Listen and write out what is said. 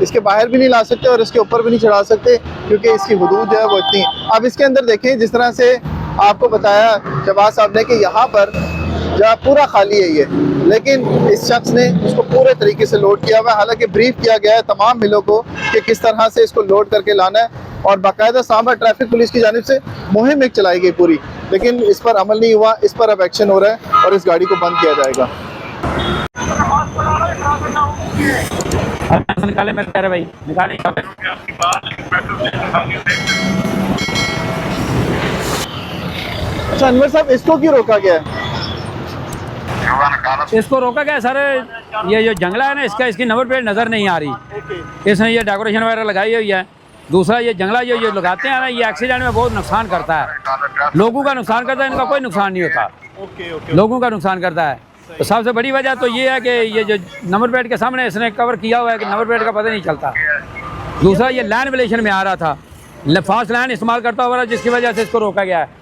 इसके बाहर भी नहीं ला सकते और इसके ऊपर भी नहीं चढ़ा सकते, क्योंकि इसकी हुदूद जो है वो इतनी। अब इसके अंदर देखें, जिस तरह से आपको बताया शहबाज साहब ने कि यहाँ पर जहाँ पूरा खाली है ये, लेकिन इस शख्स ने इसको पूरे तरीके से लोड किया हुआ है। हालांकि ब्रीफ किया गया है तमाम मिलों को कि किस तरह से इसको लोड करके लाना है, और बाकायदा सांबा ट्रैफिक पुलिस की जानिब से मुहिम एक चलाई गई पूरी, लेकिन इस पर अमल नहीं हुआ। इस पर अब एक्शन हो रहा है और इस गाड़ी को बंद किया जाएगा। निकाले मैं कह रहा भाई निकाले। अच्छा अनवर साहब, इसको क्यों रोका गया है? इसको रोका गया सर, ये जो जंगला है ना इसका, इसकी नंबर प्लेट नज़र नहीं आ रही। इसने ये डेकोरेशन वगैरह लगाई हुई है। दूसरा ये जंगला जो ये लगाते हैं ना, ये एक्सीडेंट में बहुत नुकसान करता है, लोगों का नुकसान करता है, इनका कोई नुकसान नहीं होता, लोगों का नुकसान करता है। तो सबसे बड़ी वजह तो ये है कि ये जो नंबर प्लेट के सामने इसने कवर किया हुआ है कि नंबर प्लेट का पता नहीं चलता। दूसरा ये लैंड विलेशन में आ रहा था, फास्ट लैंड इस्तेमाल करता हुआ, जिसकी वजह से इसको रोका गया है।